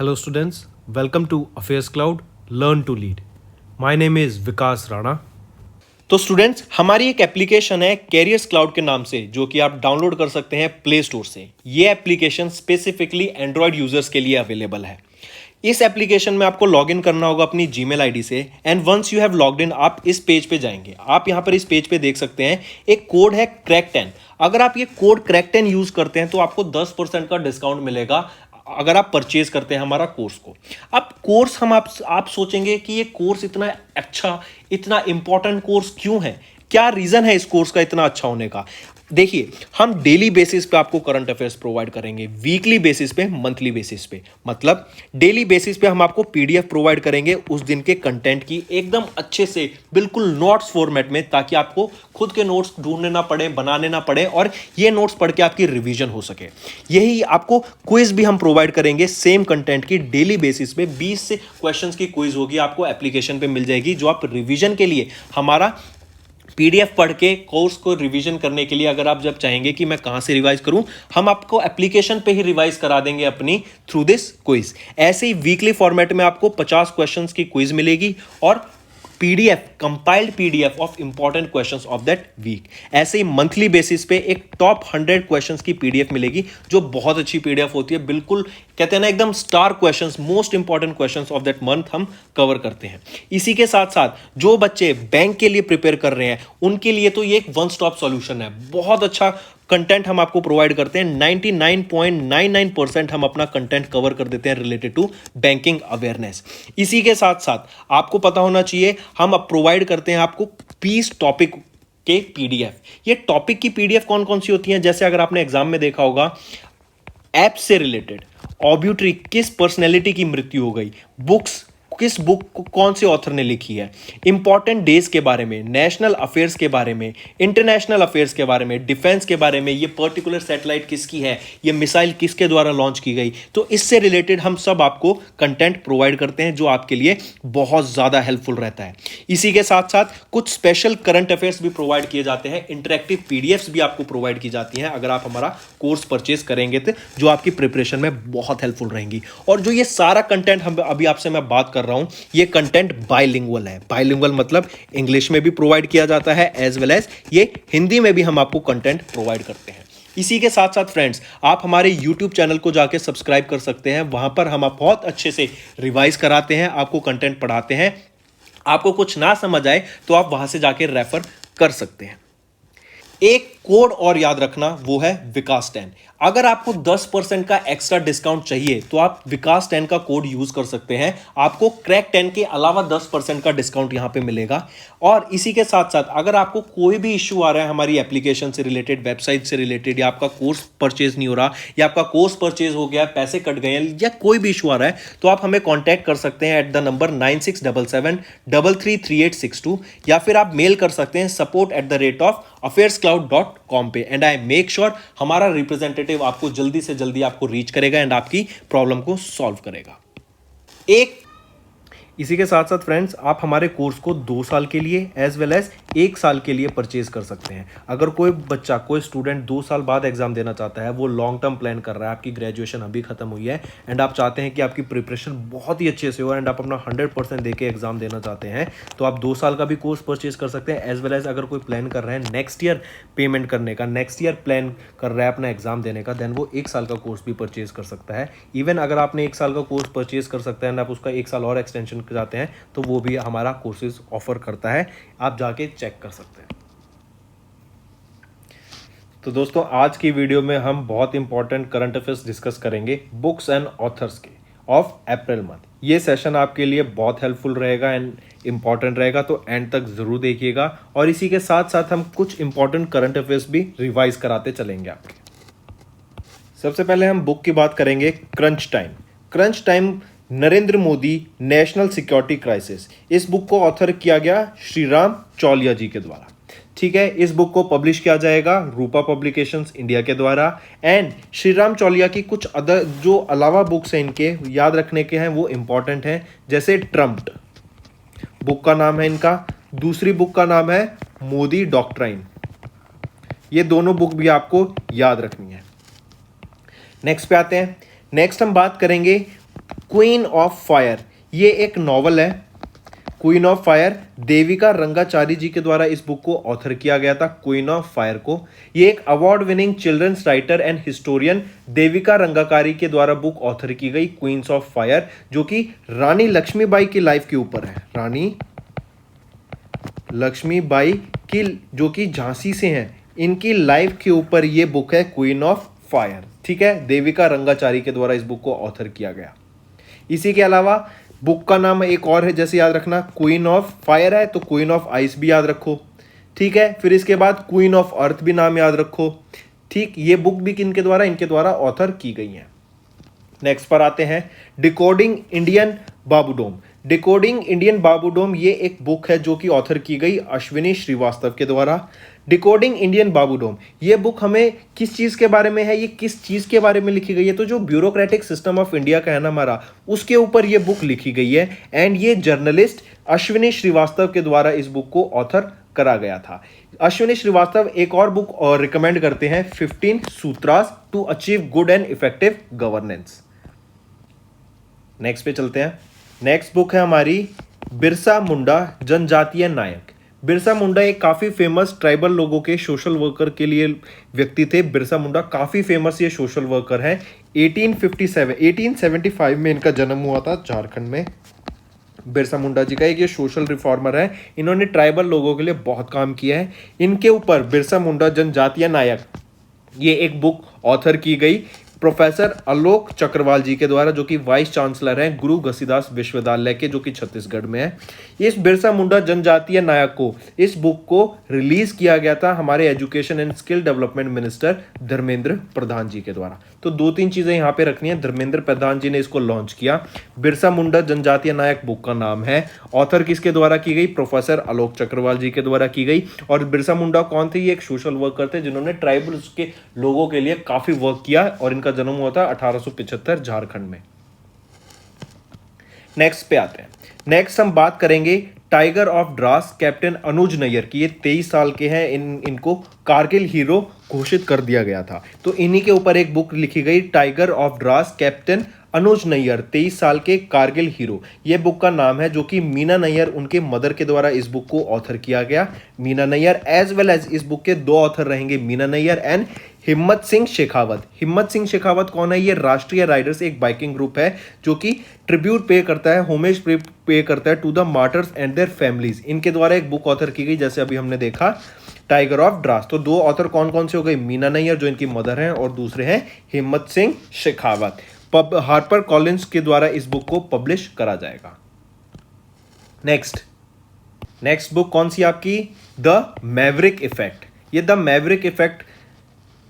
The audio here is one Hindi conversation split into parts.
Hello students, welcome to Affairs Cloud, Learn to Lead. My name is Vikas Rana. तो स्टूडेंट्स हमारी एक एप्लीकेशन है कैरियर्स क्लाउड के नाम से जो कि आप डाउनलोड कर सकते हैं प्ले स्टोर से। ये एप्लीकेशन स्पेसिफिकली एंड्रॉयड यूजर्स के लिए अवेलेबल है। इस एप्लीकेशन में आपको लॉगिन करना होगा अपनी जीमेल आईडी से and once you have logged in आप इस पेज पे जाएंगे। आप यहाँ पर इस पेज पे देख सकते हैं एक कोड है क्रैक10। अगर आप ये कोड क्रैक10 यूज करते हैं तो आपको 10% का डिस्काउंट मिलेगा अगर आप परचेज करते हैं हमारा कोर्स को। अब कोर्स हम आप सोचेंगे कि ये कोर्स इतना अच्छा इतना इंपॉर्टेंट कोर्स क्यों है, क्या रीजन है इस कोर्स का इतना अच्छा होने का। देखिए, हम डेली बेसिस पे आपको करंट अफेयर्स प्रोवाइड करेंगे, वीकली बेसिस पे, मंथली बेसिस पे। मतलब डेली बेसिस पे हम आपको पीडीएफ प्रोवाइड करेंगे उस दिन के कंटेंट की एकदम अच्छे से, बिल्कुल नोट्स फॉर्मेट में, ताकि आपको खुद के नोट्स ढूंढने ना पड़े, बनाने ना पड़े और ये नोट्स पढ़ के आपकी रिवीजन हो सके। यही आपको क्विज भी हम प्रोवाइड करेंगे सेम कंटेंट की डेली बेसिस पे। 20 से क्वेश्चंस की क्विज होगी, आपको एप्लीकेशन पे मिल जाएगी, जो आप रिवीजन के लिए हमारा पीडीएफ पढ़ के कोर्स को रिवीजन करने के लिए, अगर आप जब चाहेंगे कि मैं कहां से रिवाइज करूं, हम आपको एप्लीकेशन पे ही रिवाइज करा देंगे अपनी थ्रू दिस क्विज। ऐसे ही वीकली फॉर्मेट में आपको 50 क्वेश्चंस की क्विज मिलेगी और PDF, compiled PDF of important questions of that week. ऐसे ही मंथली बेसिस पे एक टॉप 100 क्वेश्चंस की पीडीएफ मिलेगी, जो बहुत अच्छी पीडीएफ होती है। बिल्कुल कहते हैं ना, एकदम star questions, most important questions of that month हम कवर करते हैं। इसी के साथ साथ जो बच्चे बैंक के लिए प्रिपेयर कर रहे हैं उनके लिए तो ये एक वन स्टॉप सॉल्यूशन है। बहुत अच्छा कंटेंट हम आपको प्रोवाइड करते हैं। 99.99% हम अपना कंटेंट कवर कर देते हैं रिलेटेड टू बैंकिंग अवेयरनेस। इसी के साथ साथ आपको पता होना चाहिए, हम अब प्रोवाइड करते हैं आपको 20 टॉपिक के पीडीएफ। ये टॉपिक की पीडीएफ कौन कौन सी होती हैं, जैसे अगर आपने एग्जाम में देखा होगा, ऐप से रिलेटेड, ऑब्यूट्री, किस पर्सनैलिटी की मृत्यु हो गई, बुक्स, किस बुक को कौन से ऑथर ने लिखी है, इंपॉर्टेंट डेज के बारे में, नेशनल अफेयर्स के बारे में, इंटरनेशनल अफेयर्स के बारे में, डिफेंस के बारे में, ये पर्टिकुलर सैटेलाइट किसकी है, ये मिसाइल किसके द्वारा लॉन्च की गई। तो इससे रिलेटेड हम सब आपको कंटेंट प्रोवाइड करते हैं, जो आपके लिए बहुत ज़्यादा हेल्पफुल रहता है। इसी के साथ साथ कुछ स्पेशल करंट अफेयर्स भी प्रोवाइड किए जाते हैं, इंटरेक्टिव पीडीएफ्स भी आपको प्रोवाइड की जाती हैं अगर आप हमारा कोर्स परचेज करेंगे तो, जो आपकी प्रिपरेशन में बहुत हेल्पफुल रहेंगी। और जो ये सारा कंटेंट हम अभी आपसे मैं बात कर रहा हूं, ये कंटेंट बाइलिंगुअल है। बाइलिंगुअल मतलब इंग्लिश में भी प्रोवाइड किया जाता है एज वेल एज ये हिंदी में भी हम आपको कंटेंट प्रोवाइड करते हैं। इसी के साथ साथ फ्रेंड्स, आप हमारे यूट्यूब चैनल को जाके सब्सक्राइब कर सकते हैं। वहां पर हम आप बहुत अच्छे से रिवाइज कराते हैं, आपको कंटेंट पढ़ाते हैं। आपको कुछ ना समझ आए तो आप वहां से जाके रेफर कर सकते हैं। एक कोड और याद रखना, वो है विकास10। अगर आपको 10% का एक्स्ट्रा डिस्काउंट चाहिए तो आप विकास10 का कोड यूज कर सकते हैं। आपको क्रैक10 के अलावा 10% का डिस्काउंट यहां पे मिलेगा। और इसी के साथ साथ अगर आपको कोई भी इश्यू आ रहा है हमारी एप्लीकेशन से रिलेटेड, वेबसाइट से रिलेटेड, या आपका कोर्स परचेज नहीं हो रहा, या आपका कोर्स परचेज हो गया, पैसे कट गए हैं, या कोई भी इशू आ रहा है, तो आप हमें कॉन्टैक्ट कर सकते हैं एट द नंबर 9677333862, या फिर आप मेल कर सकते हैं support@affairscloud.com पे। एंड आई मेक श्योर हमारा रिप्रेजेंटेटिव आपको जल्दी से जल्दी आपको रीच करेगा एंड आपकी प्रॉब्लम को सॉल्व करेगा। इसी के साथ साथ फ्रेंड्स, आप हमारे कोर्स को 2 साल के लिए एज वेल एज 1 साल के लिए परचेज कर सकते हैं। अगर कोई बच्चा, कोई स्टूडेंट 2 साल बाद एग्जाम देना चाहता है, वो लॉन्ग टर्म प्लान कर रहा है, आपकी ग्रेजुएशन अभी खत्म हुई है एंड आप चाहते हैं कि आपकी प्रिपरेशन बहुत ही अच्छे से हो एंड आप अपना 100% देके एग्जाम देना चाहते हैं, तो आप 2 साल का भी कोर्स परचेज कर सकते हैं। एज वेल एज अगर कोई प्लान कर रहे हैं नेक्स्ट ईयर पेमेंट करने का, नेक्स्ट ईयर प्लान कर रहा है अपना एग्जाम देने का, देन वो 1 साल का कोर्स भी परचेज कर सकता है। इवन अगर आपने 1 साल का कोर्स परचेज कर सकते हैं एंड आप उसका 1 साल और एक्सटेंशन चाहते हैं, तो वो भी हमारा कोर्सेज ऑफर करता है, आप जाके चेक कर सकते हैं। तो दोस्तों, आज की वीडियो में हम बहुत इंपॉर्टेंट करंट अफेयर्स डिस्कस करेंगे बुक्स एंड ऑथर्स के ऑफ अप्रैल मंथ। ये सेशन आपके लिए बहुत हेल्पफुल रहेगा एंड इंपॉर्टेंट रहेगा, तो एंड तक जरूर देखिएगा। और इसी के साथ साथ हम कुछ इंपॉर्टेंट करंट अफेयर्स भी रिवाइज कराते चलेंगे आपके। सबसे पहले हम बुक की बात करेंगे, crunch time. Crunch time, Narendra Modi national security crisis. इस बुक को ऑथर किया गया श्रीराम चौलिया जी के द्वारा। ठीक है, इस बुक को पब्लिश किया जाएगा रूपा पब्लिकेशंस इंडिया के द्वारा। एंड श्रीराम चौलिया की कुछ अदर जो अलावा बुक्स हैं इनके याद रखने के हैं, वो इंपॉर्टेंट हैं, जैसे ट्रम्प्ड बुक का नाम है इनका, दूसरी बुक का नाम है मोदी डॉक्ट्राइन। ये दोनों बुक भी आपको याद रखनी है। नेक्स्ट पे आते हैं। नेक्स्ट हम बात करेंगे क्वीन ऑफ फायर, ये एक नॉवल है। Queen of fire Devika Rangachari ji के द्वारा इस बुक को ऑथर किया गया था, क्वीन ऑफ फायर को। ये एक award winning children's writer and historian Devika Rangachari के द्वारा बुक ऑथर की गई, क्वींस ऑफ फायर, जो कि रानी लक्ष्मीबाई की लाइफ के ऊपर है। रानी लक्ष्मीबाई की, जो कि झांसी से हैं, इनकी लाइफ के ऊपर ये बुक है क्वीन ऑफ फायर। ठीक है, देविका रंगाचारी के द्वारा इस बुक को ऑथर किया गया। इसी के अलावा बुक का नाम एक और है, जैसे याद रखना, क्वीन ऑफ फायर है तो क्वीन ऑफ आइस भी याद रखो। ठीक है, फिर इसके बाद क्वीन ऑफ अर्थ भी नाम याद रखो। ठीक, ये बुक भी किनके द्वारा, इनके द्वारा ऑथर की गई है। नेक्स्ट पर आते हैं, डिकोडिंग इंडियन बाबूडोम। डिकोडिंग इंडियन बाबूडोम ये एक बुक है जो कि ऑथर की गई अश्विनी श्रीवास्तव के द्वारा। डिकोडिंग इंडियन बाबूडोम ये बुक हमें किस चीज़ के बारे में है, ये किस चीज़ के बारे में लिखी गई है, तो जो ब्यूरोक्रेटिक सिस्टम ऑफ इंडिया का है ना हमारा, उसके ऊपर ये बुक लिखी गई है। एंड ये जर्नलिस्ट अश्विनी श्रीवास्तव के द्वारा इस बुक को ऑथर करा गया था। अश्विनी श्रीवास्तव एक और बुक और रिकमेंड करते हैं, 15 sutras to achieve good and effective governance. Next पे चलते हैं। नेक्स्ट बुक है हमारी बिरसा मुंडा जनजातीय नायक। बिरसा मुंडा एक काफ़ी फेमस ट्राइबल लोगों के सोशल वर्कर के लिए व्यक्ति थे। बिरसा मुंडा काफ़ी फेमस ये सोशल वर्कर हैं। 1875 में इनका जन्म हुआ था झारखंड में। बिरसा मुंडा जी का एक ये सोशल रिफॉर्मर है, इन्होंने ट्राइबल लोगों के लिए बहुत काम किया है। इनके ऊपर बिरसा मुंडा जनजातीय नायक ये एक बुक ऑथर की गई प्रोफेसर आलोक चक्रवाल जी के द्वारा, जो कि वाइस चांसलर हैं गुरु घसीदास विश्वविद्यालय के, जो कि छत्तीसगढ़ में है। इस बिरसा मुंडा जनजातीय नायक को, इस बुक को रिलीज किया गया था हमारे education and skill development minister Dharmendra Pradhan ji के द्वारा। तो दो तीन चीजें यहाँ पे रखनी है, धर्मेंद्र प्रधान जी ने इसको लॉन्च किया। बिरसा मुंडा जनजातीय नायक बुक का नाम है। ऑथर किसके द्वारा की गई, प्रोफेसर आलोक चक्रवाल जी के द्वारा की गई। और बिरसा मुंडा कौन थे, ये एक सोशल वर्कर थे जिन्होंने ट्राइबल्स के लोगों के लिए काफी वर्क किया, और इनका जन्म हुआ था 1875 झारखंड में। नेक्स्ट पे आते हैं। नेक्स्ट हम बात करेंगे टाइगर ऑफ द्रास कैप्टन अनुज नैयर की। ये 23 साल के हैं, इनको कारगिल हीरो घोषित कर दिया गया था। तो इन्हीं के ऊपर एक बुक लिखी गई, टाइगर ऑफ द्रास कैप्टन अनुज नैयर, 23 साल के कारगिल हीरो। ये बुक का नाम है, जो कि मीना नैयर उनके मदर के द्वारा इस बुक को ऑथर किया गया। Meena Nayyar as well as इस बुक के दो ऑथर रहेंगे, मीना नैयर एंड हिम्मत सिंह शेखावत। हिम्मत सिंह शेखावत कौन है, ये राष्ट्रीय राइडर्स एक बाइकिंग ग्रुप है जो कि ट्रिब्यूट पे करता है, होमेज पे करता है to the martyrs and their families. इनके द्वारा एक बुक ऑथर की गई, जैसे अभी हमने देखा टाइगर ऑफ द्रास। तो दो ऑथर कौन कौन से हो गए, मीना नैयर जो इनकी मदर हैं, और दूसरे हैं हिम्मत सिंह शेखावत। हार्पर कॉलिंस के द्वारा इस बुक को पब्लिश करा जाएगा। नेक्स्ट बुक कौन सी आपकी, द मैवरिक इफेक्ट। ये द मैवरिक इफेक्ट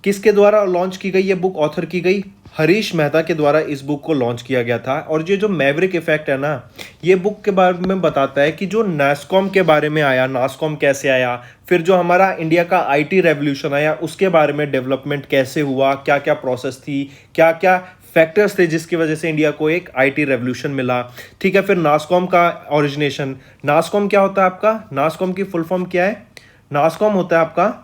किसके द्वारा लॉन्च की गई, ये बुक ऑथर की गई हरीश मेहता के द्वारा इस बुक को लॉन्च किया गया था। और ये जो मैवरिक इफेक्ट है ना, ये बुक के बारे में बताता है कि जो नास्कॉम के बारे में आया, नास्कॉम कैसे आया, फिर जो हमारा इंडिया का आईटी रेवोल्यूशन आया उसके बारे में डेवलपमेंट कैसे हुआ, क्या क्या प्रोसेस थी, क्या क्या फैक्टर्स थे जिसकी वजह से इंडिया को एक आईटी रेवोल्यूशन मिला। ठीक है, फिर नास्कॉम का ओरिजिनेशन। नास्कॉम क्या होता है आपका, नास्कॉम की फुल फॉर्म क्या है, नास्कॉम होता है आपका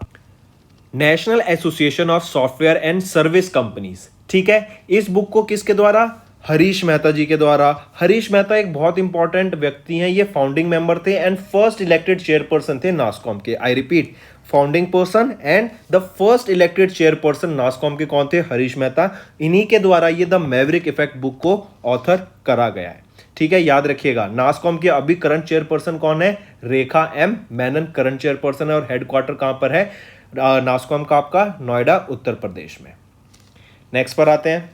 national association of software and service companies. ठीक है, इस बुक को किसके द्वारा, हरीश मेहता जी के द्वारा। हरीश मेहता एक बहुत इंपॉर्टेंट व्यक्ति हैं, ये फाउंडिंग मेंबर थे एंड फर्स्ट इलेक्टेड चेयरपर्सन थे नास्कॉम के। I repeat, founding person and the first elected chairperson NASSCOM के कौन थे, हरीश मेहता। इन्हीं के द्वारा ये द मैवरिक इफेक्ट बुक को ऑथर करा गया है। ठीक है, याद रखिएगा। नास्कॉम के अभी करंट चेयरपर्सन कौन है, रेखा एम मेनन करंट चेयरपर्सन है, और हेडक्वार्टर कहां पर है नास्कॉम का, आपका नोएडा उत्तर प्रदेश में। नेक्स्ट पर आते हैं।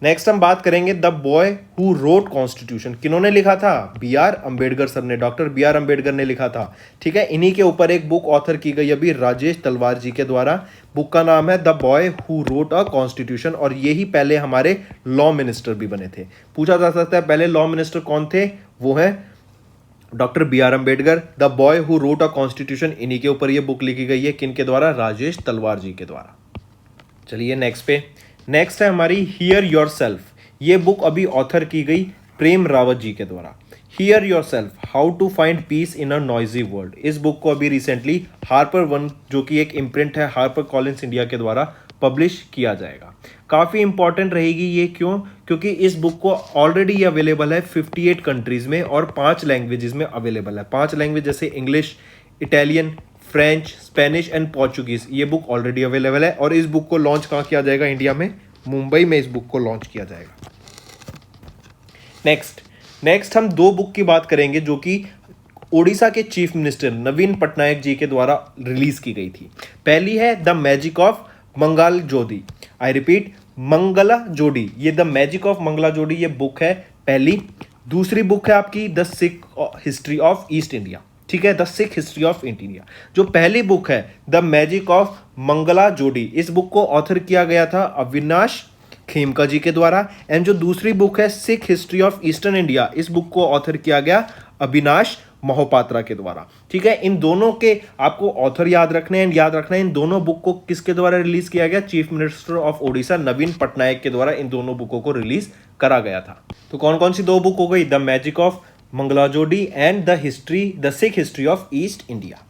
नेक्स्ट हम बात करेंगे the boy who wrote constitution. किन्होंने लिखा था, बी आर अम्बेडकर सर ने, डॉक्टर बी आर अम्बेडकर ने लिखा था। ठीक है, इन्हीं के ऊपर एक बुक ऑथर की गई अभी राजेश तलवार जी के द्वारा। बुक का नाम है the boy who wrote a constitution, और यही पहले हमारे लॉ मिनिस्टर भी बने थे। पूछा जा सकता है पहले लॉ मिनिस्टर कौन थे, वो है doctor B R Ambedkar. The boy who wrote a constitution, इन्हीं के ऊपर ये बुक लिखी गई है, किन के द्वारा, राजेश तलवार जी के द्वारा। चलिए नेक्स्ट पे। नेक्स्ट है हमारी हियर योर सेल्फ। ये बुक अभी ऑथर की गई प्रेम रावत जी के द्वारा। Hear yourself, how to find peace in a noisy world. इस बुक को अभी रिसेंटली हार्पर वन, जो कि एक इम्प्रिंट है, हार्पर कॉलिंस इंडिया के द्वारा पब्लिश किया जाएगा। काफ़ी इंपॉर्टेंट रहेगी ये, क्यों? क्योंकि इस बुक को ऑलरेडी अवेलेबल है 58 कंट्रीज़ में और 5 लैंग्वेजेस में अवेलेबल है। 5 लैंग्वेज जैसे English, Italian, French, Spanish and Portuguese. ये बुक ऑलरेडी अवेलेबल है और इस बुक को लॉन्च कहाँ किया जाएगा? इंडिया में, मुंबई में इस बुक को लॉन्च किया जाएगा। नेक्स्ट हम 2 बुक की बात करेंगे जो कि ओडिशा के चीफ मिनिस्टर नवीन पटनायक जी के द्वारा रिलीज की गई थी। पहली है द मैजिक ऑफ मंगल जोड़ी। आई रिपीट, मंगला जोड़ी। ये द मैजिक ऑफ मंगला जोड़ी ये बुक है पहली। दूसरी बुक है आपकी the Sikh history of east India. ठीक है, the Sikh history of India. जो पहली बुक है द मैजिक ऑफ मंगला जोड़ी, इस बुक को ऑथर किया गया था अविनाश खेमका जी के द्वारा। एंड जो दूसरी बुक है Sikh history of eastern India, इस बुक को ऑथर किया गया अविनाश मोहपात्रा के द्वारा। ठीक है, इन दोनों के आपको ऑथर याद रखने हैं। याद रखना है इन दोनों बुक को किसके द्वारा रिलीज किया गया? चीफ मिनिस्टर ऑफ ओडिशा नवीन पटनायक के द्वारा इन दोनों बुकों को रिलीज करा गया था। तो कौन कौन सी 2 बुक हो गई? द मैजिक ऑफ मंगला जोड़ी and the Sikh history of east India.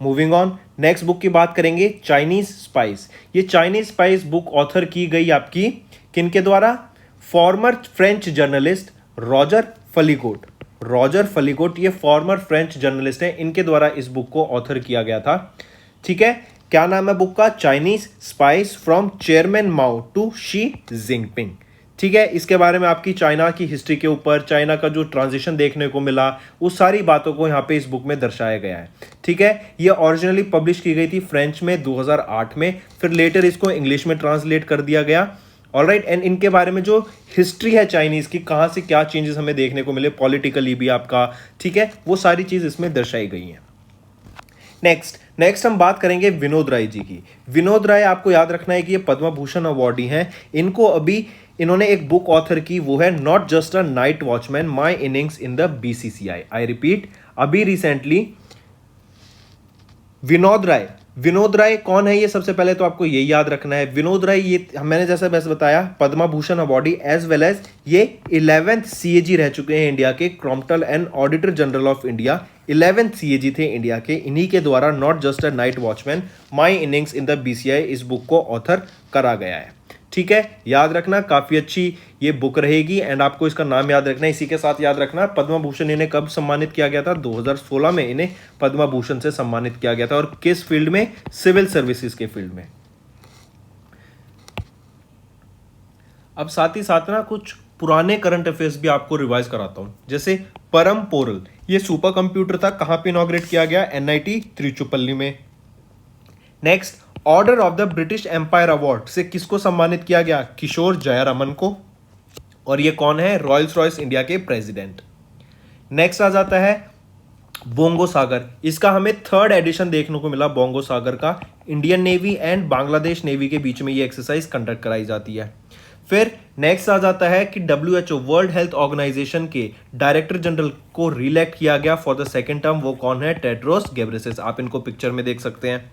Moving on, next book की बात करेंगे चाइनीज स्पाइस। ये चाइनीज स्पाइस बुक ऑथर की गई आपकी किनके द्वारा? फॉर्मर फ्रेंच जर्नलिस्ट रॉजर फलीगोट ये फॉर्मर फ्रेंच जर्नलिस्ट हैं, इनके द्वारा इस बुक को ऑथर किया गया था। ठीक है, क्या नाम है बुक का? Chinese spice from chairman Mao to Xi Jinping. ठीक है, इसके बारे में आपकी चाइना की हिस्ट्री के ऊपर, चाइना का जो ट्रांजिशन देखने को मिला, उस सारी बातों को यहाँ पे इस बुक में दर्शाया गया है। ठीक है, ये ओरिजिनली पब्लिश की गई थी फ्रेंच में 2008 में, फिर लेटर इसको इंग्लिश में ट्रांसलेट कर दिया गया। ऑलराइट, एंड इनके बारे में जो हिस्ट्री है चाइनीज की, कहाँ से क्या चेंजेस हमें देखने को मिले पॉलिटिकली भी आपका, ठीक है, वो सारी चीज इसमें दर्शाई गई हैं। नेक्स्ट हम बात करेंगे विनोद राय जी की। विनोद राय आपको याद रखना है कि ये पद्म भूषण अवार्डी हैं। इनको अभी इन्होंने एक बुक ऑथर की, वो है not just a night watchman my innings in the BCCI. I repeat, अभी रिसेंटली विनोद राय कौन है? ये सबसे पहले तो आपको ये याद रखना है। विनोद राय ये मैंने जैसा बस बताया Padma Bhushan awardee, as well as ये 11th सीएजी रह चुके हैं इंडिया के, comptroller and auditor general of India 11th CAG थे इंडिया के। इन्हीं के द्वारा not just a night watchman my innings in the BCI इस बुक को ऑथर करा गया है। ठीक है, याद रखना, काफी अच्छी ये बुक रहेगी एंड आपको इसका नाम याद रखना है। इसी के साथ याद रखना पद्म भूषण इन्हें कब सम्मानित किया गया था? 2016 में इन्हें पद्म भूषण से सम्मानित किया गया था। और किस फील्ड में? सिविल सर्विसेज के फील्ड में। अब साथ ही साथ ना कुछ पुराने करंट अफेयर्स भी आपको रिवाइज कराता हूं। जैसे परम पोरल, ये सुपर कंप्यूटर था, कहां पे इनॉग्रेट किया गया? एनआईटी त्रिचुपल्ली में। Next, order of the British Empire award से किसको सम्मानित किया गया? किशोर जयरामन को। और ये कौन है? रॉयल्स रॉयस इंडिया के प्रेसिडेंट। नेक्स्ट आ जाता है बोंगो सागर। इसका हमें 3rd एडिशन देखने को मिला बोंगो सागर का। Indian navy and Bangladesh navy के बीच में ये एक्सरसाइज कंडक्ट कराई जाती है। फिर नेक्स्ट आ जाता है कि WHO वर्ल्ड हेल्थ ऑर्गेनाइजेशन के डायरेक्टर जनरल को रिलेक्ट किया गया फॉर द 2nd टर्म। वो कौन है? Tedros Ghebreyesus. आप इनको पिक्चर में देख सकते हैं।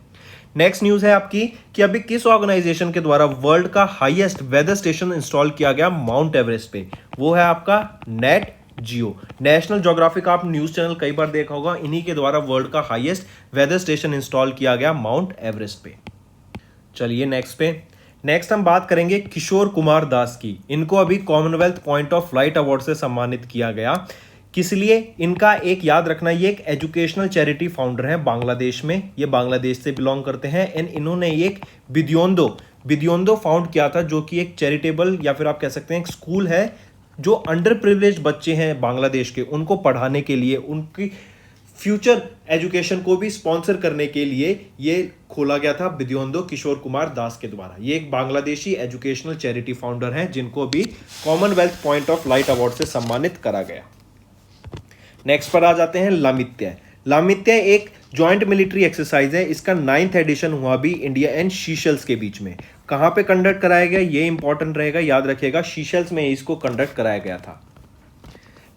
नेक्स्ट न्यूज है आपकी कि अभी किस ऑर्गेनाइजेशन के द्वारा वर्ल्ड का हाईएस्ट वेदर स्टेशन इंस्टॉल किया गया माउंट एवरेस्ट पे? वो है आपका नेट जियो। नेशनल ज्योग्राफिक आप न्यूज चैनल कई बार देखा होगा, इन्हीं के द्वारा वर्ल्ड का हाईएस्ट वेदर स्टेशन इंस्टॉल किया गया माउंट एवरेस्ट पे। चलिए नेक्स्ट हम बात करेंगे किशोर कुमार दास की। इनको अभी Commonwealth point of flight award से सम्मानित किया गया। किस लिए? इनका एक याद रखना, ये एक एजुकेशनल चैरिटी फाउंडर है बांग्लादेश में, ये बांग्लादेश से बिलोंग करते हैं। एंड इन्होंने एक बिद्योंदो फाउंड किया था, जो कि एक चैरिटेबल या फिर आप कह सकते हैं एक स्कूल है जो अंडर प्रिविलेज बच्चे हैं बांग्लादेश के, उनको पढ़ाने के लिए, उनकी फ्यूचर एजुकेशन को भी स्पॉन्सर करने के लिए ये खोला गया था बिद्योंदो किशोर कुमार दास के द्वारा। ये एक बांग्लादेशी एजुकेशनल चैरिटी फाउंडर हैं जिनको भी Commonwealth point of light award से सम्मानित करा गया। नेक्स्ट पर आ जाते हैं लामित्य एक जॉइंट मिलिट्री एक्सरसाइज है। इसका 9th एडिशन हुआ भी इंडिया एंड शीशल्स के बीच में। कहां पे कंडक्ट कराया गया? ये इंपॉर्टेंट रहेगा, याद रखिएगा, शीशल्स में इसको कंडक्ट कराया गया था।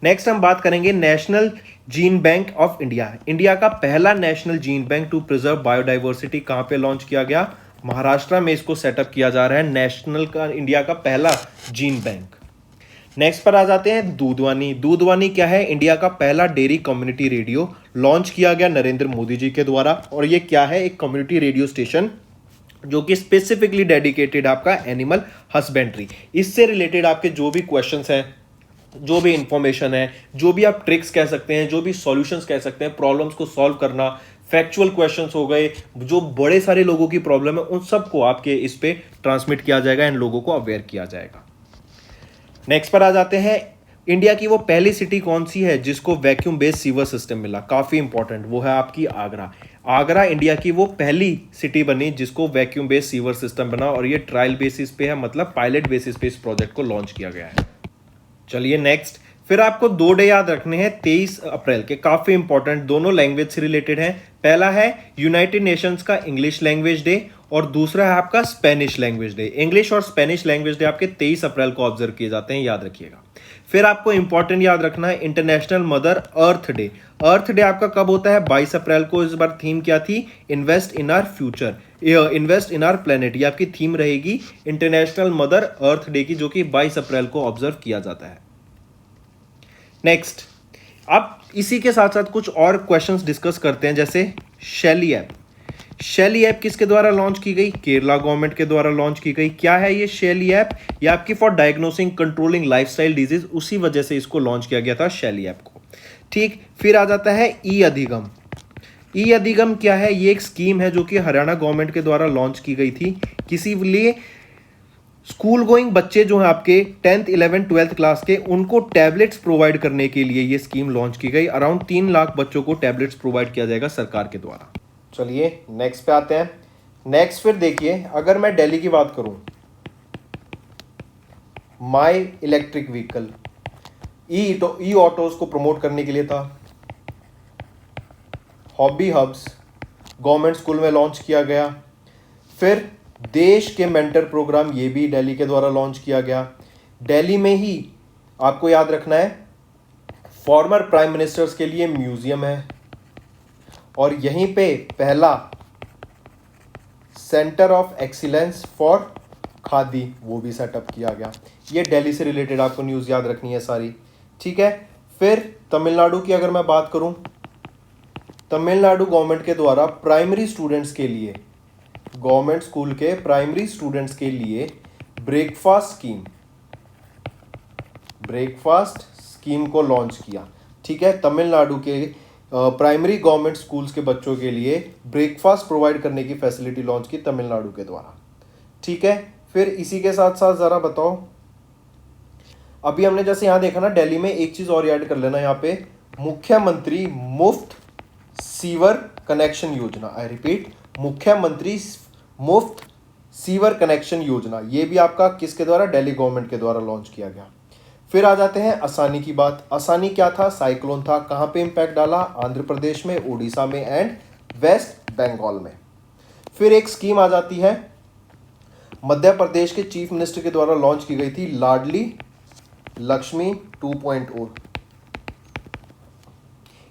नेक्स्ट हम बात करेंगे national gene bank of India. India का पहला national gene bank to preserve biodiversity कहां पे लॉन्च किया गया? महाराष्ट्र में इसको सेटअप किया जा रहा है, नेशनल का इंडिया का पहला जीन बैंक। नेक्स्ट पर आ जाते हैं दूधवानी क्या है? इंडिया का पहला डेयरी कम्युनिटी रेडियो लॉन्च किया गया नरेंद्र मोदी जी के द्वारा। और ये क्या है? एक कम्युनिटी रेडियो स्टेशन जो कि स्पेसिफिकली डेडिकेटेड आपका एनिमल हस्बेंड्री। इससे रिलेटेड आपके जो भी क्वेश्चंस हैं, जो भी इंफॉर्मेशन है, जो भी आप ट्रिक्स कह सकते हैं, जो भी सॉल्यूशंस कह सकते हैं, प्रॉब्लम्स को सॉल्व करना, फैक्चुअल क्वेश्चंस हो गए, जो बड़े सारे लोगों की प्रॉब्लम है, उन सबको आपके इस पे ट्रांसमिट किया जाएगा एंड लोगों को अवेयर किया जाएगा। नेक्स्ट पर आ जाते हैं, इंडिया की वो पहली सिटी कौन सी है जिसको वैक्यूम बेस्ड सीवर सिस्टम मिला? काफी इंपॉर्टेंट, वो है आपकी आगरा। आगरा इंडिया की वो पहली सिटी बनी जिसको वैक्यूम बेस्ड सीवर सिस्टम बना, और ये ट्रायल बेसिस पे है, मतलब पायलट बेसिस पे इस प्रोजेक्ट को लॉन्च किया गया है। चलिए नेक्स्ट, फिर आपको 2 डे याद रखने हैं 23 अप्रैल के, काफी इंपॉर्टेंट, दोनों लैंग्वेज से रिलेटेड हैं। पहला है यूनाइटेड नेशंस का इंग्लिश लैंग्वेज डे, और दूसरा है आपका स्पेनिश लैंग्वेज डे। इंग्लिश और स्पेनिश लैंग्वेज डे आपके 23 अप्रैल को ऑब्जर्व किए जाते हैं, याद रखिएगा। फिर आपको इंपॉर्टेंट याद रखना है इंटरनेशनल मदर अर्थ डे। अर्थ डे आपका कब होता है? 22 अप्रैल को। इस बार थीम क्या थी? Invest in our future, invest in our planet, ये आपकी थीम रहेगी इंटरनेशनल मदर अर्थ डे की, जो कि 22 अप्रैल को ऑब्जर्व किया जाता है। नेक्स्ट, अब इसी के साथ साथ कुछ और क्वेश्चंस डिस्कस करते हैं, जैसे शैली ऐप। शैली ऐप किसके द्वारा लॉन्च की गई? केरला गवर्नमेंट के द्वारा लॉन्च की गई। क्या है ये शैली ऐप? ये आपकी for diagnosing controlling lifestyle disease, उसी वजह से इसको लॉन्च किया गया था शैली ऐप को। ठीक, फिर आ जाता है ई अधिगम। ई अधिगम क्या है? ये एक स्कीम है जो कि हरियाणा गवर्नमेंट के द्वारा लॉन्च की गई थी। किसी लिए स्कूल गोइंग बच्चे जो हैं आपके 10th 11th 12th क्लास के, उनको टैबलेट्स प्रोवाइड करने के लिए ये स्कीम लॉन्च की गई। अराउंड 3 लाख बच्चों को टैबलेट्स प्रोवाइड किया जाएगा सरकार के द्वारा। चलिए नेक्स्ट पे आते हैं। नेक्स्ट फिर देखिए, अगर मैं दिल्ली की बात करूं, माई इलेक्ट्रिक व्हीकल, ई ऑटोज को प्रमोट करने के लिए था। हॉबी हब्स गवर्नमेंट स्कूल में लॉन्च किया गया। फिर देश के मेंटर प्रोग्राम, ये भी दिल्ली के द्वारा लॉन्च किया गया। दिल्ली में ही आपको याद रखना है फॉर्मर प्राइम मिनिस्टर्स के लिए म्यूजियम है, और यहीं पे पहला centre of excellence for khadi वो भी सेटअप किया गया। ये दिल्ली से रिलेटेड आपको न्यूज़ याद रखनी है सारी, ठीक है। फिर तमिलनाडु की अगर मैं बात करूं, तमिलनाडु गवर्नमेंट के द्वारा प्राइमरी स्टूडेंट्स के लिए, गवर्नमेंट स्कूल के प्राइमरी स्टूडेंट्स के लिए ब्रेकफास्ट स्कीम को लॉन्च किया, ठीक है। तमिलनाडु के प्राइमरी गवर्नमेंट स्कूल्स के बच्चों के लिए ब्रेकफास्ट प्रोवाइड करने की फैसिलिटी लॉन्च की तमिलनाडु के द्वारा, ठीक है। फिर इसी के साथ साथ ज़रा बताओ, अभी हमने जैसे यहाँ देखा ना, दिल्ली में एक चीज़ और ऐड कर लेना, यहाँ पे मुख्यमंत्री मुफ्त सीवर कनेक्शन योजना, आई रिपीट, मुख्यमंत्री मुफ्त सीवर कनेक्शन योजना, ये भी आपका किसके द्वारा? दिल्ली गवर्नमेंट के द्वारा लॉन्च किया गया। फिर आ जाते हैं असानी की बात। असानी क्या था? साइक्लोन था। कहाँ पे इंपैक्ट डाला? आंध्र प्रदेश में, उड़ीसा में एंड वेस्ट बंगाल में। फिर एक स्कीम आ जाती है, मध्य प्रदेश के चीफ मिनिस्टर के द्वारा लॉन्च की गई थी, लाडली लक्ष्मी 2.0।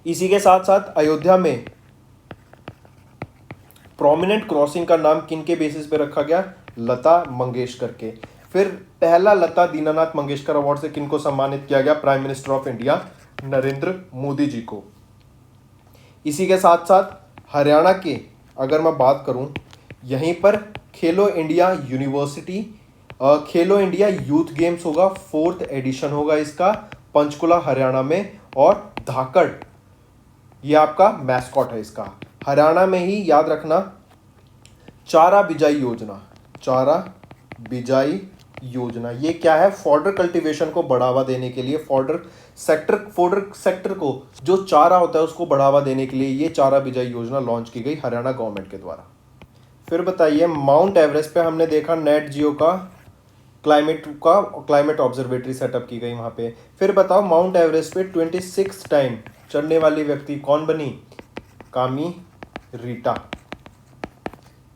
इसी के साथ साथ अयोध्या में प्रोमिनेंट क्रॉसिंग का नाम किन के बेसिस पे रखा गया? लता मंगेशकर के। फिर पहला लता दीनानाथ मंगेशकर अवार्ड से किनको सम्मानित किया गया? Prime minister of India Narendra Modi ji को। इसी के साथ साथ हरियाणा के अगर मैं बात करूं, यहीं पर खेलो इंडिया यूनिवर्सिटी, खेलो इंडिया यूथ गेम्स होगा, 4th एडिशन होगा इसका, पंचकुला हरियाणा में, और धाकड़ ये आपका मैस्कॉट है इसका। हरियाणा में ही याद रखना, चारा बिजाई योजना, चारा बिजाई योजना, ये क्या है? फॉडर कल्टीवेशन को बढ़ावा देने के लिए, फॉडर सेक्टर को जो चारा होता है उसको बढ़ावा देने के लिए ये चारा बिजाई योजना लॉन्च की गई हरियाणा गवर्नमेंट के द्वारा। फिर बताइए, माउंट एवरेस्ट पे हमने देखा नेट जियो का क्लाइमेट ऑब्जर्वेटरी सेटअप की गई वहां पे। फिर बताओ, माउंट एवरेस्ट पे 26 टाइम चढ़ने वाली व्यक्ति कौन बनी? कामी रीटा,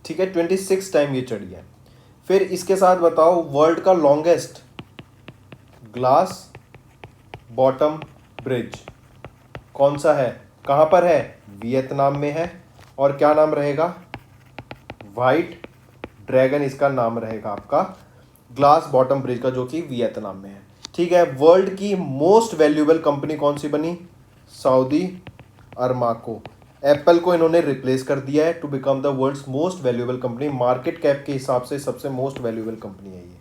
ठीक है, 26 टाइम ये चढ़ी है। फिर इसके साथ बताओ, वर्ल्ड का लॉन्गेस्ट ग्लास बॉटम ब्रिज कौन सा है? कहाँ पर है? वियतनाम में है, और क्या नाम रहेगा? वाइट ड्रैगन इसका नाम रहेगा आपका, ग्लास बॉटम ब्रिज का, जो कि वियतनाम में है, ठीक है। वर्ल्ड की मोस्ट वैल्यूएबल कंपनी कौन सी बनी? सऊदी अरमाको, एप्पल को इन्होंने रिप्लेस कर दिया है to become the world's most valuable company. Market cap के हिसाब से सबसे मोस्ट वैल्यूएबल कंपनी है ये।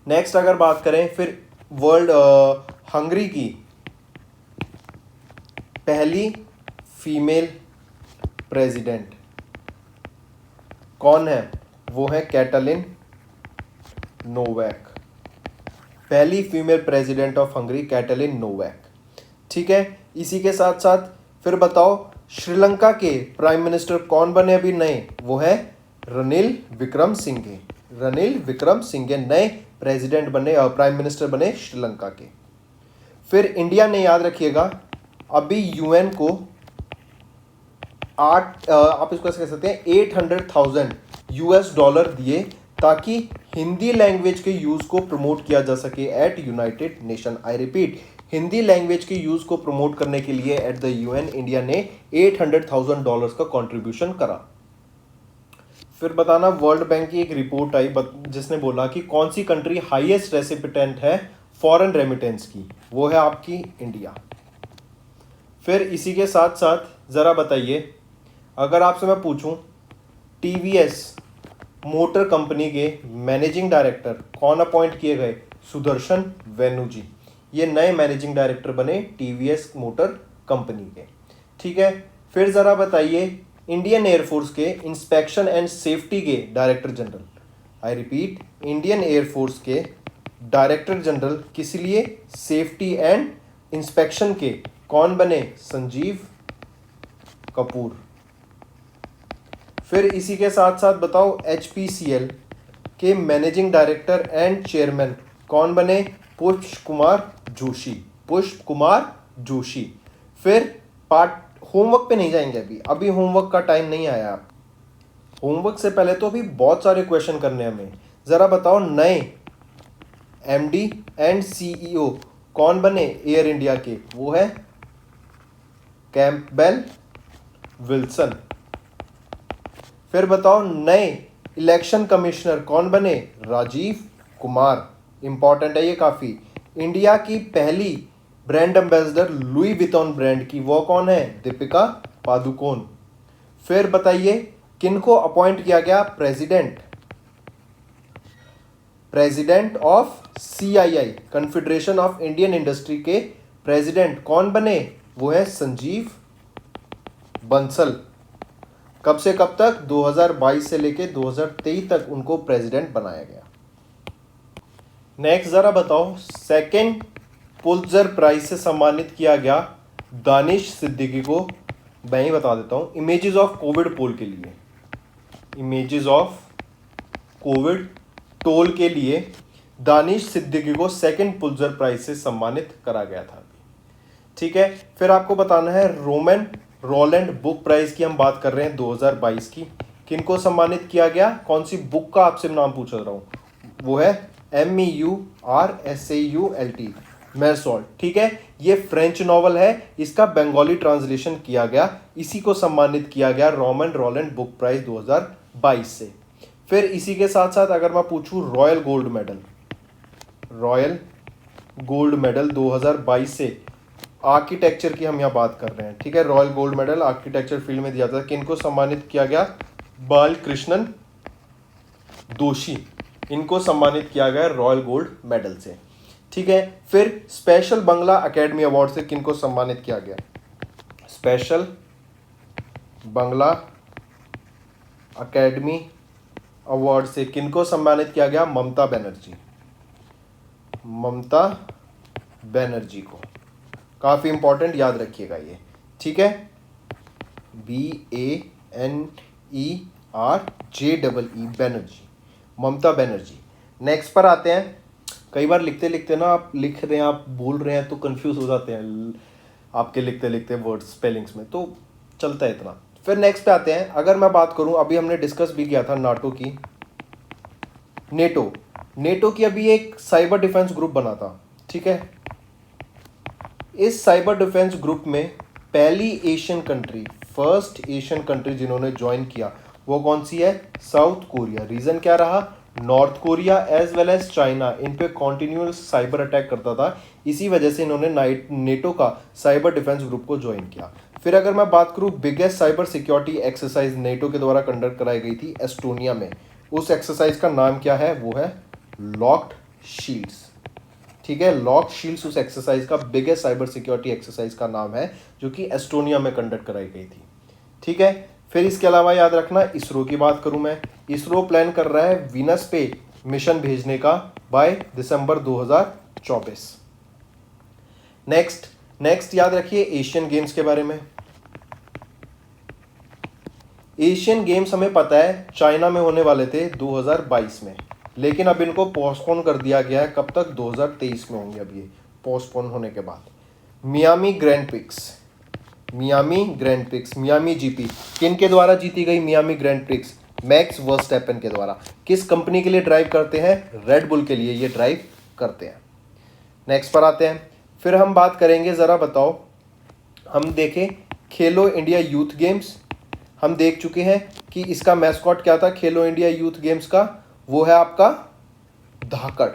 नेक्स्ट अगर बात करें फिर वर्ल्ड हंगरी की पहली फीमेल प्रेसिडेंट कौन है? वो है कैटलिन नोवैक। पहली female president of Hungary Katalin Novak. ठीक है, इसी के साथ साथ फिर बताओ श्रीलंका के प्राइम मिनिस्टर कौन बने अभी नए? वो है रनिल विक्रमसिंघे। रनिल विक्रमसिंघे नए प्रेसिडेंट बने, प्राइम मिनिस्टर बने श्रीलंका के। फिर इंडिया ने, याद रखिएगा, अभी यूएन को आप इसको ऐसे कह सकते हैं $800,000 दिए ताकि हिंदी लैंग्वेज के यूज को प्रमोट किया जा सके at United Nation. I repeat, Hindi language के यूज को प्रमोट करने के लिए एट द यूएन इंडिया ने $800,000 का कंट्रीब्यूशन करा। फिर बताना, वर्ल्ड बैंक की एक रिपोर्ट आई जिसने बोला कि कौन सी कंट्री हाईएस्ट रेसिपिटेंट है फॉरेन रेमिटेंस की? वो है आपकी इंडिया। फिर इसी के साथ साथ जरा बताइए, अगर आपसे मैं पूछूं टीवीएस मोटर कंपनी के मैनेजिंग डायरेक्टर कौन अपॉइंट किए गए? सुदर्शन वेनु जी। ये नए मैनेजिंग डायरेक्टर बने टीवीएस मोटर कंपनी के। ठीक है, फिर ज़रा बताइए इंडियन एयरफोर्स के इंस्पेक्शन एंड सेफ्टी के director general, I repeat, Indian air force के डायरेक्टर जनरल किस लिए? सेफ्टी एंड इंस्पेक्शन के कौन बने? संजीव कपूर। फिर इसी के साथ साथ बताओ HPCL के मैनेजिंग डायरेक्टर एंड चेयरमैन कौन बने? पुष्प कुमार जोशी। पुष्प कुमार जोशी। फिर होमवर्क पे नहीं जाएंगे, अभी होमवर्क का टाइम नहीं आया। होमवर्क से पहले तो अभी बहुत सारे क्वेश्चन करने हमें। जरा बताओ नए MD एंड CEO कौन बने एयर इंडिया के? वो है कैंपबेल विल्सन। फिर बताओ नए इलेक्शन कमिश्नर कौन बने? राजीव कुमार। इंपॉर्टेंट है ये काफी। इंडिया की पहली brand ambassador Louis Vuitton brand की वो कौन है? दीपिका पादुकोण। फिर बताइए किनको अपॉइंट किया गया president of CII confederation of Indian industry के प्रेसिडेंट कौन बने? वो है संजीव बंसल। कब से कब तक? 2022 से लेके 2023 तक उनको प्रेसिडेंट बनाया गया। नेक्स्ट जरा बताओ सेकंड पुलित्जर प्राइज से सम्मानित किया गया दानिश सिद्दीकी को, मैं ही बता देता हूं, इमेजेस ऑफ कोविड पोल के लिए। इमेजेस ऑफ कोविड टोल के लिए दानिश सिद्दीकी को सेकंड पुलित्जर प्राइज से सम्मानित करा गया था। ठीक है, फिर आपको बताना है रोमन रोलैंड बुक प्राइज की हम बात कर रहे हैं 2022 की। किनको सम्मानित किया गया? कौन सी बुक का आपसे नाम पूछ रहा हूं? वो है MEURSAULT, मेरसॉल्ट। ठीक है, ये फ्रेंच नॉवल है, इसका बंगाली ट्रांसलेशन किया गया, इसी को सम्मानित किया गया रोमन रोलैंड बुक प्राइज 2022 से। फिर इसी के साथ साथ अगर मैं पूछूं रॉयल गोल्ड मेडल 2022 से आर्किटेक्चर की हम यहाँ बात कर रहे हैं। ठीक है, royal gold medal architecture field में दिया था। किनको सम्मानित किया गया? बालकृष्णन दोषी, इनको सम्मानित किया गया रॉयल गोल्ड मेडल से। ठीक है, फिर स्पेशल बंगला अकेडमी अवार्ड से किनको सम्मानित किया गया? स्पेशल बंगला अकेडमी अवार्ड से किनको सम्मानित किया गया? ममता बनर्जी को। काफ़ी इंपॉर्टेंट, याद रखिएगा ये। ठीक है, BANERJEE बनर्जी, ममता बनर्जी। नेक्स्ट पर आते हैं। कई बार लिखते लिखते ना, आप लिख रहे हैं, आप बोल रहे हैं तो कंफ्यूज हो जाते हैं आपके लिखते लिखते वर्ड्स स्पेलिंग्स में, तो चलता है इतना। फिर नेक्स्ट पे आते हैं। अगर मैं बात करूं, अभी हमने डिस्कस भी किया था नाटो की, नेटो की अभी एक साइबर डिफेंस ग्रुप बना था। ठीक है, इस साइबर डिफेंस ग्रुप में पहली फर्स्ट एशियन कंट्री जिन्होंने ज्वाइन किया वो कौन सी है? South Korea. रीजन क्या रहा? North Korea as well as China इन पे कॉन्टिन्यूस साइबर अटैक करता था। इसी वजह से इन्होंने नेटो का साइबर डिफेंस ग्रुप को ज्वाइन किया। फिर अगर मैं बात करूं biggest cyber security exercise NATO के द्वारा कंडक्ट कराई गई थी एस्टोनिया में, उस एक्सरसाइज का नाम क्या है, वो है लॉक्ड शील्ड्स। ठीक है, लॉक्ड शील्ड्स उस एक्सरसाइज का बिगेस्ट साइबर सिक्योरिटी एक्सरसाइज का नाम है जो कि एस्टोनिया में कंडक्ट कराई गई थी। ठीक है, फिर इसके अलावा याद रखना इसरो की बात करूं मैं, इसरो प्लान कर रहा है वीनस पे मिशन भेजने का बाय दिसंबर 2024। नेक्स्ट याद रखिए एशियन गेम्स के बारे में। एशियन गेम्स हमें पता है चाइना में होने वाले थे 2022 में, लेकिन अब इनको पोस्टपोन कर दिया गया है। कब तक, 2023 में होंगे अब ये पोस्टपोन होने के बाद। Miami grand prix Miami GP किन के द्वारा जीती गई Miami grand prix, max Verstappen के द्वारा। किस कंपनी के लिए ड्राइव करते हैं, रेड बुल के लिए ये ड्राइव करते हैं। नेक्स्ट पर आते हैं, फिर हम बात करेंगे, ज़रा बताओ, हम देखें खेलो इंडिया यूथ गेम्स। हम देख चुके हैं कि इसका मैस्कॉट क्या था खेलो इंडिया यूथ गेम्स का, वो है आपका धाकड़।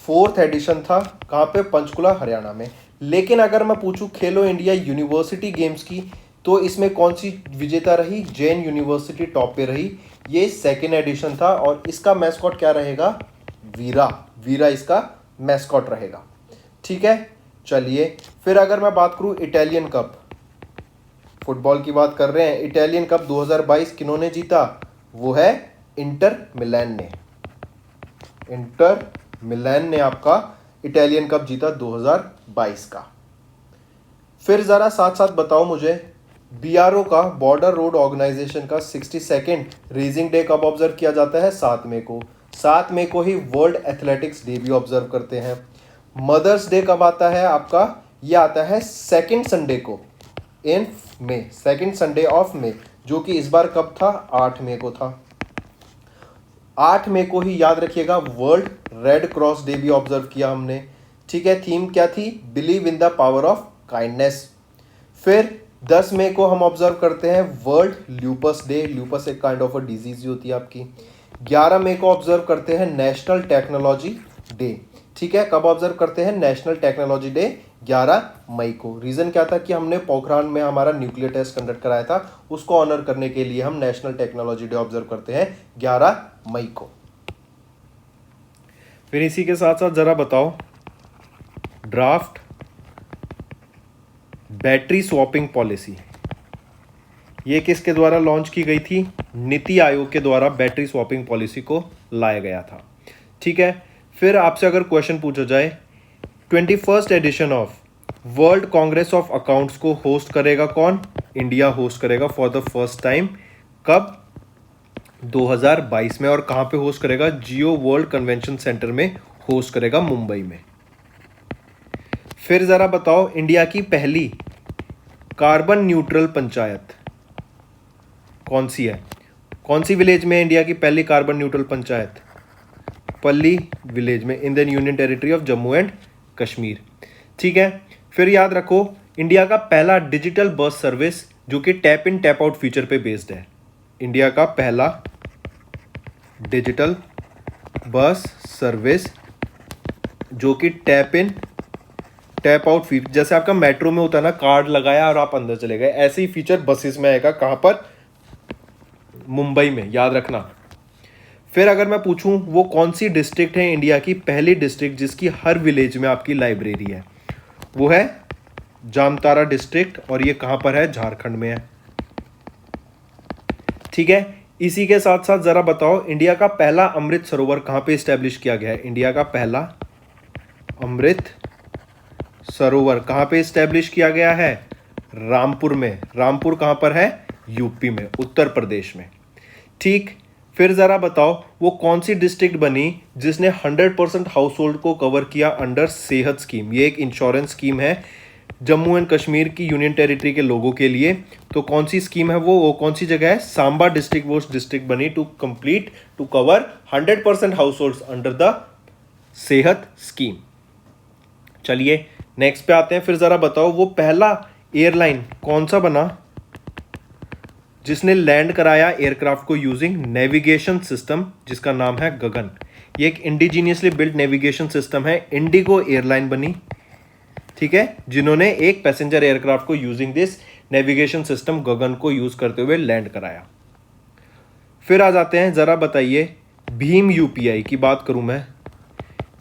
4th एडिशन था, कहाँ पे, पंचकुला हरियाणा में। लेकिन अगर मैं पूछूं खेलो इंडिया यूनिवर्सिटी गेम्स की, तो इसमें कौन सी विजेता रही, जैन यूनिवर्सिटी टॉप पे रही। ये 2nd एडिशन था और इसका मैस्कॉट क्या रहेगा, वीरा इसका मैस्कॉट रहेगा। ठीक है, चलिए फिर अगर मैं बात करूं इटालियन कप, फुटबॉल की बात कर रहे हैं, इटालियन कप 2022 किन्होंने जीता, वो है इंटर मिलान ने आपका इटालियन कप जीता 2022 का। फिर ज़रा साथ साथ बताओ मुझे, बीआरओ का बॉर्डर रोड ऑर्गेनाइजेशन का 62nd रेजिंग डे कब ऑब्जर्व किया जाता है, 7 मई को। 7 मई को ही वर्ल्ड एथलेटिक्स डे भी ऑब्जर्व करते हैं। मदर्स डे कब आता है आपका, ये आता है 2nd संडे को इन मई, 2nd संडे ऑफ मई, जो कि इस बार कब था, 8 मई को था। 8 मई को ही याद रखिएगा वर्ल्ड रेड क्रॉस डे भी ऑब्जर्व किया हमने। ठीक है, थीम क्या थी, believe in the power of kindness. फिर 10 मई को हम ऑब्जर्व करते हैं वर्ल्ड ल्यूपस डे, ल्यूपस एक काइंड ऑफ अ डिजीज होती है आपकी। 11 मई को ऑब्जर्व करते हैं नेशनल टेक्नोलॉजी डे। ठीक है, कब ऑब्जर्व करते हैं, नेशनल टेक्नोलॉजी डे 11 मई को। रीजन क्या था कि हमने पोखरान में हमारा न्यूक्लियर टेस्ट कंडक्ट कराया था, उसको ऑनर करने के लिए हम नेशनल टेक्नोलॉजी डे ऑब्जर्व करते हैं 11 मई को। फिर इसी के साथ साथ जरा बताओ, ड्राफ्ट बैटरी स्वैपिंग पॉलिसी ये किसके द्वारा लॉन्च की गई थी, नीति आयोग के द्वारा बैटरी स्वैपिंग पॉलिसी को लाया गया था। ठीक है, फिर आपसे अगर क्वेश्चन पूछा जाए 21st edition of World Congress of accounts को होस्ट करेगा कौन, इंडिया होस्ट करेगा फॉर द फर्स्ट टाइम। कब, 2022 में। और कहां पे होस्ट करेगा, जियो वर्ल्ड कन्वेंशन सेंटर में होस्ट करेगा, मुंबई में। फिर जरा बताओ, इंडिया की पहली कार्बन न्यूट्रल पंचायत कौन सी है, कौन सी विलेज में इंडिया की पहली कार्बन न्यूट्रल पंचायत, पल्ली विलेज में, Indian union territory of Jammu and Kashmir. ठीक है, फिर याद रखो, इंडिया का पहला डिजिटल बस सर्विस जो कि tap in tap out feature पे बेस्ड है, इंडिया का पहला डिजिटल बस सर्विस जो कि tap in tap out feature, जैसे आपका मेट्रो में होता है ना, कार्ड लगाया और आप अंदर चले गए, ऐसे ही फीचर बसेस में आएगा। कहां पर, मुंबई में, याद रखना। फिर अगर मैं पूछूं वो कौन सी डिस्ट्रिक्ट है इंडिया की पहली डिस्ट्रिक्ट जिसकी हर विलेज में आपकी लाइब्रेरी है, वो है जामताड़ा डिस्ट्रिक्ट, और ये कहां पर है, झारखंड में है। ठीक है, इसी के साथ साथ जरा बताओ, इंडिया का पहला अमृत सरोवर कहां पे स्टैब्लिश किया गया है, इंडिया का पहला अमृत सरोवर कहां पे स्टैब्लिश किया गया है, रामपुर में। रामपुर कहां पर है, यूपी में, उत्तर प्रदेश में। ठीक, फिर ज़रा बताओ वो कौन सी डिस्ट्रिक्ट बनी जिसने 100% हाउस होल्ड को कवर किया अंडर सेहत स्कीम। ये एक इंश्योरेंस स्कीम है जम्मू एंड कश्मीर की यूनियन टेरिटरी के लोगों के लिए। तो कौन सी स्कीम है वो कौन सी जगह है, सांबा डिस्ट्रिक्ट वो डिस्ट्रिक्ट बनी to cover 100% household under the Sehat scheme. चलिए नेक्स्ट पे आते हैं। फिर ज़रा बताओ वो पहला एयरलाइन कौन सा बना जिसने लैंड कराया एयरक्राफ्ट को यूजिंग नेविगेशन सिस्टम जिसका नाम है गगन। ये एक इंडिजीनियसली बिल्ड नेविगेशन सिस्टम है, इंडिगो एयरलाइन बनी, ठीक है, जिन्होंने एक पैसेंजर एयरक्राफ्ट को यूजिंग दिस नेविगेशन सिस्टम गगन को यूज करते हुए लैंड कराया। फिर आ जाते हैं, जरा बताइए भीम यूपीआई की बात करूं मैं।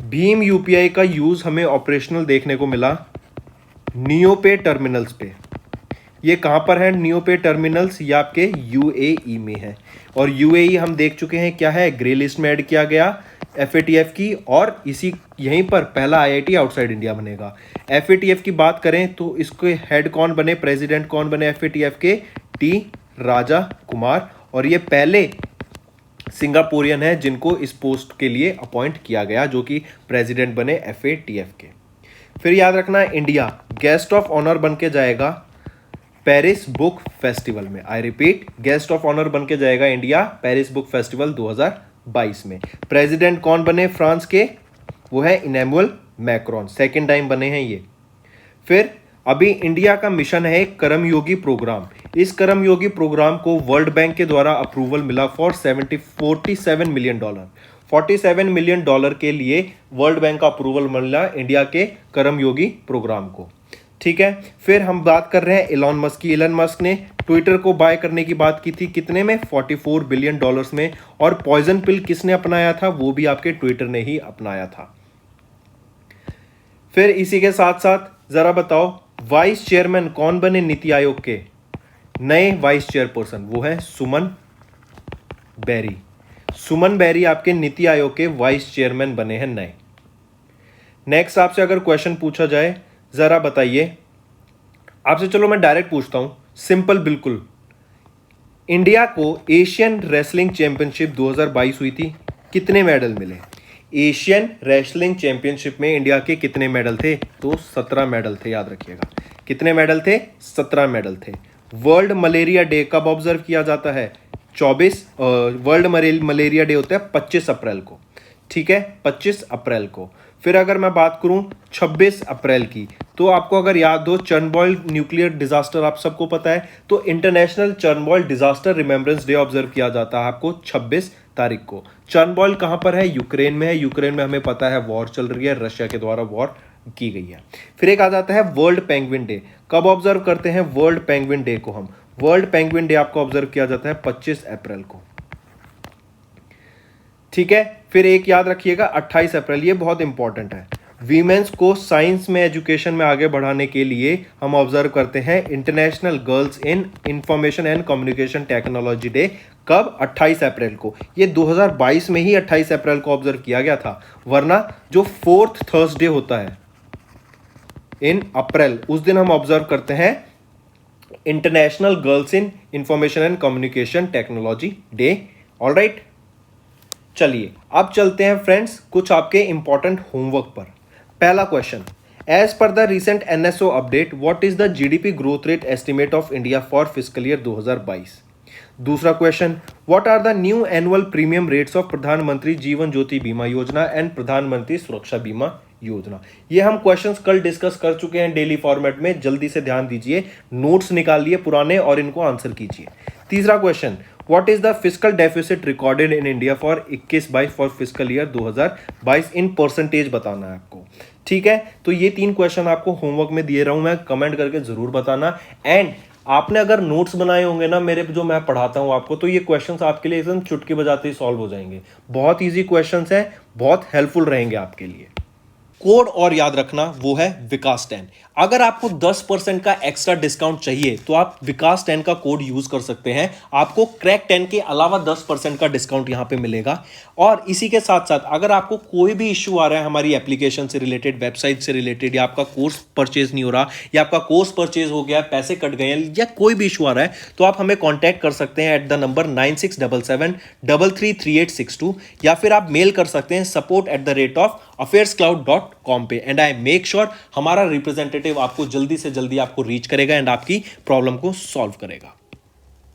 भीम यूपीआई का यूज हमें ऑपरेशनल देखने को मिला नियोपे टर्मिनल्स पे। ये कहां पर है नियोपे टर्मिनल्स? ये आपके यूएई में है, और यूएई हम देख चुके हैं क्या है, ग्रे लिस्ट में ऐड किया गया एफएटीएफ की, और इसी यहीं पर पहला आईआईटी आउटसाइड इंडिया बनेगा। एफएटीएफ की बात करें तो इसके हेड कौन बने, प्रेसिडेंट कौन बने एफएटीएफ के? टी राजा कुमार, और ये पहले सिंगापुरियन है जिनको इस पोस्ट के लिए अपॉइंट किया गया, जो कि प्रेसिडेंट बने एफएटीएफ के। फिर याद रखना इंडिया गेस्ट ऑफ ऑनर बन के जाएगा पेरिस बुक फेस्टिवल में। I repeat, guest of honour बन के जाएगा इंडिया पेरिस बुक फेस्टिवल 2022 में। प्रेसिडेंट कौन बने फ्रांस के? वो है इमैनुअल मैक्रोन, सेकेंड टाइम बने हैं ये। फिर अभी इंडिया का मिशन है एक कर्मयोगी प्रोग्राम। इस कर्मयोगी प्रोग्राम को वर्ल्ड बैंक के द्वारा अप्रूवल मिला फॉर $47 मिलियन। $47 मिलियन के लिए वर्ल्ड बैंक का अप्रूवल मिला इंडिया के कर्मयोगी प्रोग्राम को, ठीक है। फिर हम बात कर रहे हैं इलॉन मस्क की। इलॉन मस्क ने ट्विटर को बाय करने की बात की थी, कितने में? $44 बिलियन में। और पॉइजन पिल किसने अपनाया था? वो भी आपके ट्विटर ने ही अपनाया था। फिर इसी के साथ साथ जरा बताओ वाइस चेयरमैन कौन बने नीति आयोग के? नए वाइस चेयरपर्सन वो है सुमन बेरी। सुमन बेरी आपके नीति आयोग के वाइस चेयरमैन बने हैं नए। नेक्स्ट आपसे अगर क्वेश्चन पूछा जाए, जरा बताइए आपसे, चलो मैं डायरेक्ट पूछता हूं, सिंपल बिल्कुल। इंडिया को एशियन रेसलिंग चैंपियनशिप 2022 हुई थी, कितने मेडल मिले? एशियन रेसलिंग चैंपियनशिप में इंडिया के कितने मेडल थे? तो 17 मेडल थे, याद रखिएगा। कितने मेडल थे? 17 मेडल थे। वर्ल्ड मलेरिया डे कब ऑब्जर्व किया जाता है? 24 वर्ल्ड मलेरिया डे होता है 25 अप्रैल को, ठीक है, 25 अप्रैल को। फिर अगर मैं बात करूं 26 अप्रैल की, तो आपको अगर याद हो चर्नोबिल न्यूक्लियर डिजास्टर आप सबको पता है, तो international Chernobyl disaster remembrance day observe किया जाता है आपको 26 तारीख को। चर्नोबिल कहां पर है? यूक्रेन में है। यूक्रेन में हमें पता है वॉर चल रही है, रशिया के द्वारा वॉर की गई है। फिर एक आ जाता है वर्ल्ड पेंगुइन डे। कब ऑब्जर्व करते हैं वर्ल्ड पेंगुइन डे को हम? वर्ल्ड पेंगुइन डे आपको ऑब्जर्व किया जाता है 25 अप्रैल को, ठीक है। फिर एक याद रखिएगा 28 अप्रैल, ये बहुत इंपॉर्टेंट है। वीमेंस को साइंस में एजुकेशन में आगे बढ़ाने के लिए हम ऑब्जर्व करते हैं international girls in information and communication technology day. कब? 28 अप्रैल को। ये 2022 में ही 28 अप्रैल को ऑब्जर्व किया गया था, वरना जो 4th थर्सडे होता है इन अप्रैल, उस दिन हम ऑब्जर्व करते हैं international girls in information and communication technology day. Alright, चलिए अब चलते हैं फ्रेंड्स कुछ आपके इंपॉर्टेंट होमवर्क पर। पहला question, as per the recent NSO update what is the GDP growth rate estimate of India for fiscal year 2022। दूसरा question, what are the new annual premium rates of Pradhan Mantri Jeevan ज्योति बीमा योजना एंड प्रधानमंत्री सुरक्षा बीमा योजना। ये हम क्वेश्चंस कल डिस्कस कर चुके हैं डेली फॉर्मेट में, जल्दी से ध्यान दीजिए, नोट्स निकालिए पुराने और इनको आंसर कीजिए। तीसरा question, what is the fiscal deficit recorded in India for 21-22 for fiscal year 2022 in percentage बताना है आपको, ठीक है। तो ये 3 क्वेश्चन आपको होमवर्क में दिए रहा हूं मैं, कमेंट करके जरूर बताना। एंड आपने अगर नोट्स बनाए होंगे ना मेरे, जो मैं पढ़ाता हूं आपको, तो ये क्वेश्चंस आपके लिए एकदम चुटकी बजाते ही सॉल्व हो जाएंगे। बहुत इजी क्वेश्चंस हैं, बहुत हेल्पफुल रहेंगे आपके लिए। कोड और याद रखना वो है विकास 10। अगर आपको 10% का एक्स्ट्रा डिस्काउंट चाहिए तो आप विकास 10 का कोड यूज कर सकते हैं, आपको क्रैक 10 के अलावा 10% का डिस्काउंट यहां पे मिलेगा। और इसी के साथ साथ अगर आपको कोई भी इश्यू आ रहा है हमारी एप्लीकेशन से रिलेटेड, वेबसाइट से रिलेटेड, या आपका कोर्स परचेज नहीं हो रहा, या आपका कोर्स परचेज हो गया, पैसे कट गए हैं, या कोई भी इशू आ रहा है, तो आप हमें कॉन्टैक्ट कर सकते हैं एट द नंबर 9677333862, या फिर आप मेल कर सकते हैं support@affairscloud.com पे। एंड आई मेक श्योर हमारा रिप्रेजेंटेटिव आपको जल्दी से जल्दी आपको रीच करेगा एंड आपकी प्रॉब्लम को सॉल्व करेगा।